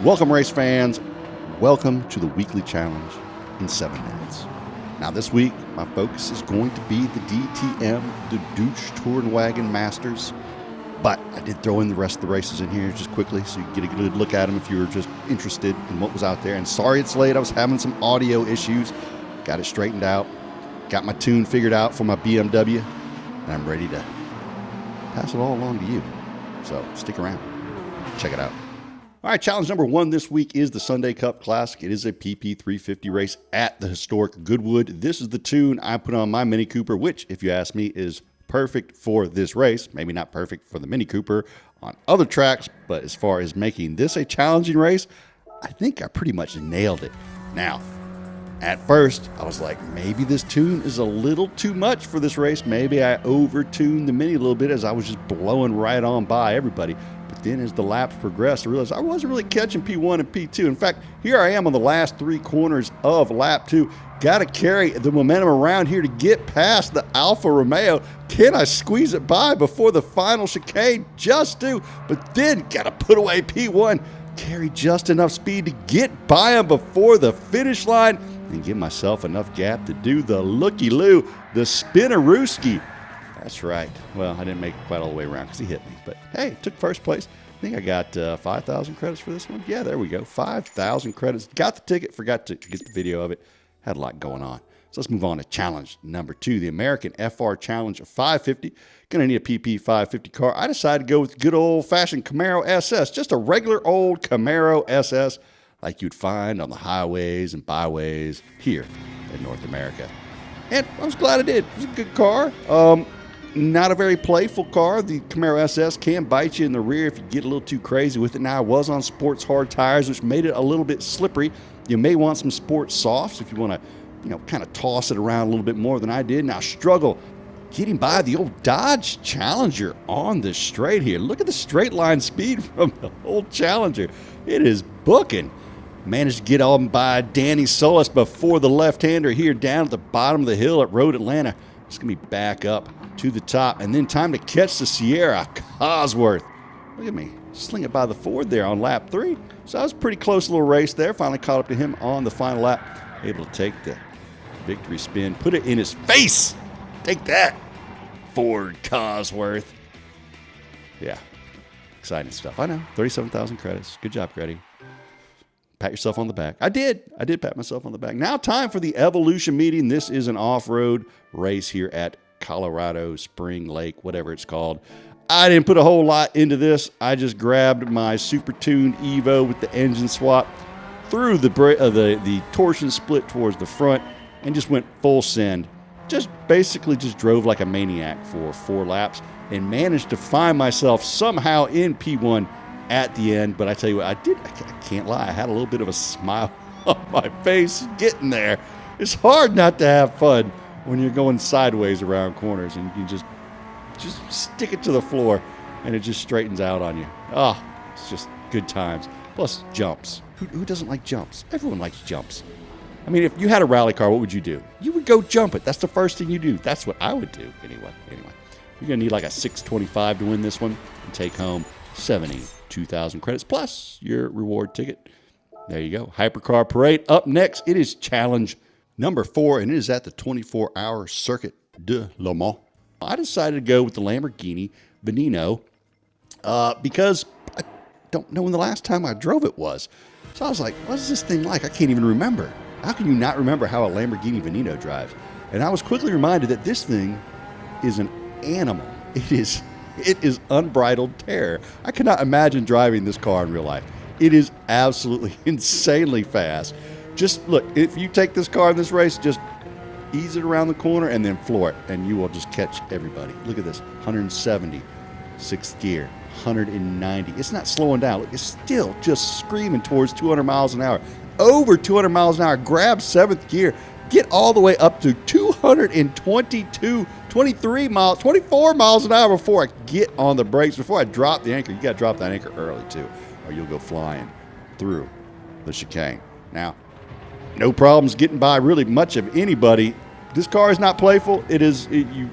Welcome, race fans. Welcome to the weekly challenge in 7 minutes. Now, this week, my focus is going to be the DTM, the Deustche Tourenwagen Masters. But I did throw in the rest of the races in here just quickly so you can get a good look at them if you were just interested in what was out there. And sorry it's late. I was having some audio issues. Got it straightened out. Got my tune figured out for my BMW. And I'm ready to pass it all along to you. So stick around. Check it out. All right, challenge number 1 this week is the Sunday Cup Classic. It is a PP350 race at the historic Goodwood. This is the tune I put on my Mini Cooper, which, if you ask me, is perfect for this race. Maybe not perfect for the Mini Cooper on other tracks, but as far as making this a challenging race, I think I pretty much nailed it. Now, at first, I was like, maybe this tune is a little too much for this race. Maybe I over-tuned the Mini a little bit as I was just blowing right on by everybody. But then as the laps progressed, I realized I wasn't really catching P1 and P2. In fact, here I am on the last 3 corners of lap 2. Got to carry the momentum around here to get past the Alfa Romeo. Can I squeeze it by before the final chicane? Just do. But then got to put away P1. Carry just enough speed to get by him before the finish line and give myself enough gap to do the looky-loo, the spinnerooski. That's right. Well, I didn't make it quite all the way around because he hit me. But, hey, took first place. I think I got 5,000 credits for this one. Yeah, there we go. 5,000 credits. Got the ticket. Forgot to get the video of it. Had a lot going on. So let's move on to challenge number 2, the American FR Challenge 550. Going to need a PP 550 car. I decided to go with good old-fashioned Camaro SS, just a regular old Camaro SS like you'd find on the highways and byways here in North America. And I was glad I did. It was a good car. Not a very playful car. The Camaro SS can bite you in the rear if you get a little too crazy with it. Now, I was on sports hard tires, which made it a little bit slippery. You may want some sports softs if you want to, kind of toss it around a little bit more than I did. Now, struggle getting by the old Dodge Challenger on the straight here. Look at the straight line speed from the old Challenger. It is booking. Managed to get on by Danny Solis before the left-hander here down at the bottom of the hill at Road Atlanta. It's going to be back up to the top. And then time to catch the Sierra Cosworth. Look at me. Sling it by the Ford there on lap 3. So that was a pretty close little race there. Finally caught up to him on the final lap. Able to take the victory spin. Put it in his face. Take that, Ford Cosworth. Yeah. Exciting stuff. I know. 37,000 credits. Good job, Grady. Pat yourself on the back. I did pat myself on the back. Now time for the Evolution meeting. This is an off-road race here at Colorado Spring Lake, whatever it's called. I didn't put a whole lot into this. I just grabbed my super tuned Evo with the engine swap, threw the torsion split towards the front, and just went full send. Just basically just drove like a maniac for 4 laps and managed to find myself somehow in P1 at the end. But I tell you what, I can't lie. I had a little bit of a smile on my face getting there. It's hard not to have fun when you're going sideways around corners and you just stick it to the floor and it just straightens out on you. Oh, it's just good times. Plus jumps. Who doesn't like jumps? Everyone likes jumps. I mean, if you had a rally car, what would you do? You would go jump it. That's the first thing you do. That's what I would do anyway. You're going to need like a 625 to win this one and take home 72,000 credits plus your reward ticket. There you go. Hypercar Parade up next. It is challenge number 4, and it is at the 24-hour Circuit de Le Mans. I decided to go with the Lamborghini Veneno because I don't know when the last time I drove it was. So I was like, what is this thing like? I can't even remember. How can you not remember how a Lamborghini Veneno drives? And I was quickly reminded that this thing is an animal. It is unbridled terror. I cannot imagine driving this car in real life. It is absolutely insanely fast. Just look, if you take this car in this race, just ease it around the corner and then floor it, and you will just catch everybody. Look at this, 170, 6th gear, 190. It's not slowing down. Look, it's still just screaming towards 200 miles an hour. Over 200 miles an hour, grab 7th gear, get all the way up to 222, 23 miles, 24 miles an hour before I get on the brakes, before I drop the anchor. You got to drop that anchor early too, or you'll go flying through the chicane. Now, no problems getting by really much of anybody. This car is not playful. You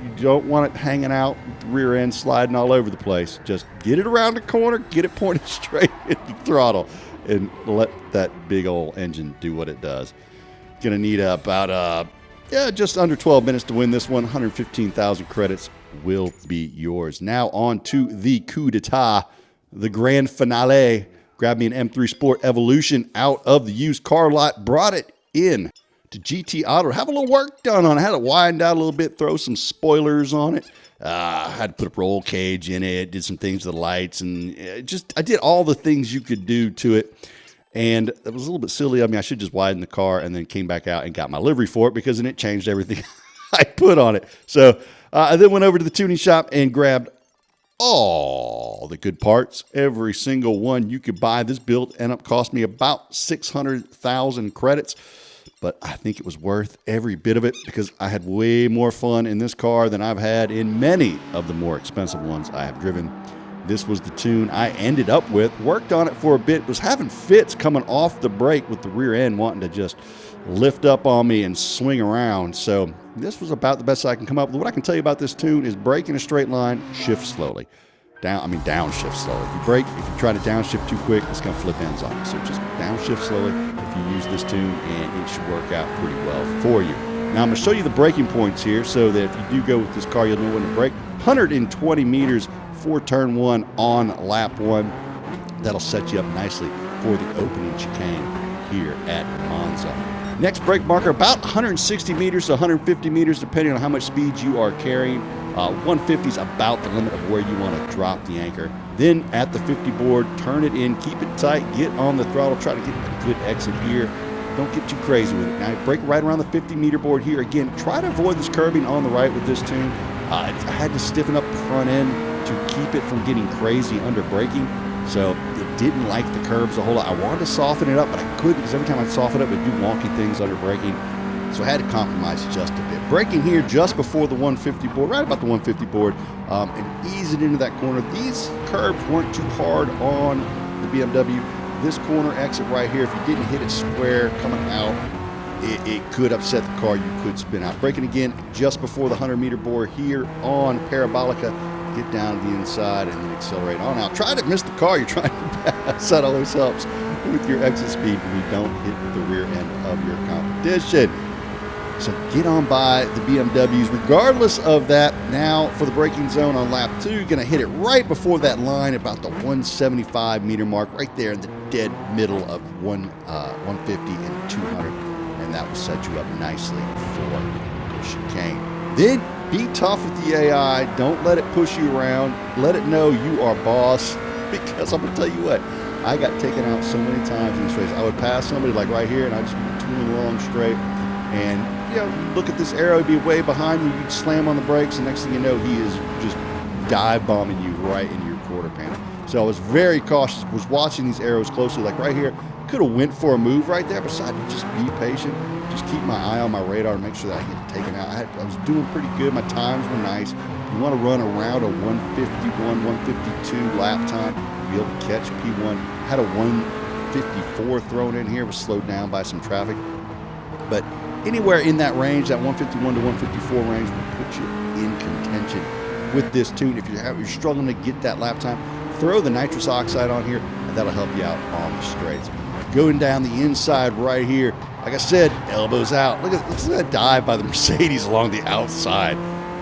You don't want it hanging out, the rear end sliding all over the place. Just get it around the corner, get it pointed straight at the throttle, and let that big old engine do what it does. Going to need about, just under 12 minutes to win this one. 115,000 credits will be yours. Now on to the coup d'etat, the grand finale. Grabbed me an M3 Sport Evolution out of the used car lot, brought it in to GT Auto, have a little work done on it. I had it widened out a little bit, throw some spoilers on it. I had to put a roll cage in it, did some things to the lights, and I did all the things you could do to it. And it was a little bit silly. I mean, I should just widen the car and then came back out and got my livery for it, because then it changed everything I put on it. So I then went over to the tuning shop and grabbed all the good parts, every single one you could buy. This build ended up costing me about 600,000 credits, but I think it was worth every bit of it, because I had way more fun in this car than I've had in many of the more expensive ones I have driven. This was the tune I ended up with. Worked on it for a bit, was having fits coming off the brake with the rear end wanting to just lift up on me and swing around. So this was about the best I can come up with. What I can tell you about this tune is brake in a straight line, shift slowly. Downshift slowly. If you try to downshift too quick, it's going to flip ends on you. So just downshift slowly if you use this tune, and it should work out pretty well for you. Now I'm going to show you the braking points here, so that if you do go with this car, you'll know when to brake. 120 meters for turn 1 on lap 1. That'll set you up nicely for the opening chicane here at Monza. Next brake marker, about 160 meters to 150 meters, depending on how much speed you are carrying. 150 is about the limit of where you want to drop the anchor. Then at the 50 board, turn it in, keep it tight, get on the throttle, try to get a good exit here. Don't get too crazy with it. Now brake right around the 50 meter board here. Again, try to avoid this curbing on the right with this tune. I had to stiffen up the front end to keep it from getting crazy under braking. So it didn't like the curbs a whole lot. I wanted to soften it up, but I couldn't, because every time I soften it up, it would do wonky things under braking. So I had to compromise just a bit. Braking here just before the 150 board, right about the 150 board, and ease it into that corner. These curbs weren't too hard on the BMW. This corner exit right here, if you didn't hit it square coming out, it could upset the car. You could spin out. Braking again just before the 100 meter board here on Parabolica. Get down to the inside and then accelerate on out. Try to miss the car you're trying to pass. That always helps with your exit speed when you don't hit the rear end of your competition. So get on by the BMWs regardless of that. Now for the braking zone on lap 2, you're going to hit it right before that line, about the 175 meter mark, right there in the dead middle of 150 and 200. And that will set you up nicely for the chicane. Then be tough with the AI. Don't let it push you around. Let it know you are boss, because I'm going to tell you what, I got taken out so many times in this race. I would pass somebody like right here, and I'd just be tooling along straight. And, look at this arrow, he'd be way behind you. You'd slam on the brakes, and next thing you know, he is just dive bombing you right in your quarter panel. So I was very cautious, was watching these arrows closely, like right here. Could have went for a move right there, but decided to just be patient. Just keep my eye on my radar and make sure that I get taken out. I was doing pretty good. My times were nice. You want to run around a 151, 152 lap time to be able to catch P1. Had a 154 thrown in here, was slowed down by some traffic. But anywhere in that range, that 151 to 154 range, will put you in contention with this tune. If you're struggling to get that lap time, throw the nitrous oxide on here, and that'll help you out on the straights. Going down the inside right here, like I said, elbows out. Look at that dive by the Mercedes along the outside.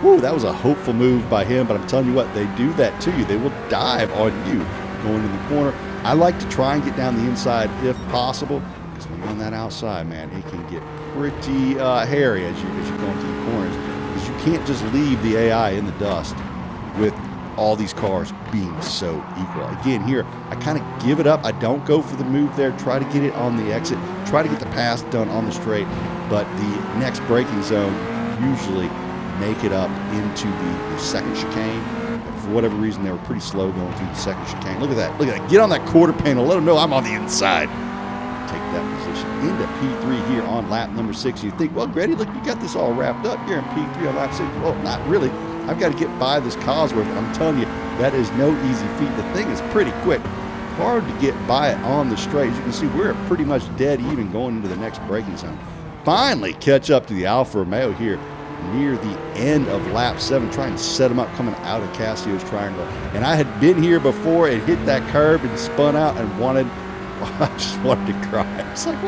Woo, that was a hopeful move by him, but I'm telling you what, they do that to you. They will dive on you going in the corner. I like to try and get down the inside if possible, because when you're on that outside, man, it can get pretty hairy as you go into the corners, because you can't just leave the AI in the dust with all these cars being so equal. Again, here, I kind of give it up. I don't go for the move there. Try to get it on the exit. Try to get the pass done on the straight. But the next braking zone, usually make it up into the second chicane. For whatever reason, they were pretty slow going through the second chicane. Look at that. Look at that. Get on that quarter panel. Let them know I'm on the inside. Take that position into P3 here on lap number 6. You think, well, Grady, look, you got this all wrapped up. You're in P3 on lap 6. Well, not really. I've got to get by this Cosworth. I'm telling you, that is no easy feat. The thing is pretty quick. Hard to get by it on the straight. As you can see, we're pretty much dead even going into the next braking zone. Finally catch up to the Alfa Romeo here. near the end of lap 7, trying to set him up coming out of Cassio's triangle. And I had been here before and hit that curb and spun out and I just wanted to cry. It's like,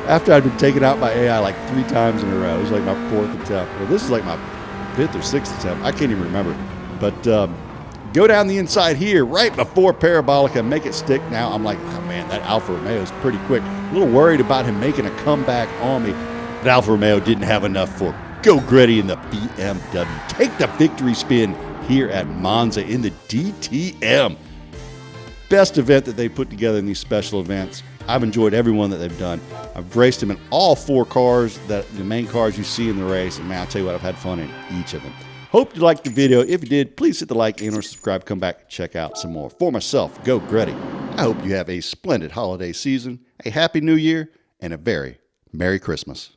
after I'd been taken out by AI like 3 times in a row. It was like my 4th attempt. Well, this is like my 5th or 6th attempt. I can't even remember. But go down the inside here right before Parabolica, make it stick. Now I'm like, oh man, that Alfa Romeo is pretty quick. A little worried about him making a comeback on me. But Alfa Romeo didn't have enough for Go Gretty in the BMW. Take the victory spin here at Monza in the DTM. Best event that they put together in these special events. I've enjoyed every one that they've done. I've raced them in all 4 cars, the main cars you see in the race. And man, I'll tell you what, I've had fun in each of them. Hope you liked the video. If you did, please hit the like and or subscribe. Come back and check out some more. For myself, Go Gretty, I hope you have a splendid holiday season, a happy new year, and a very Merry Christmas.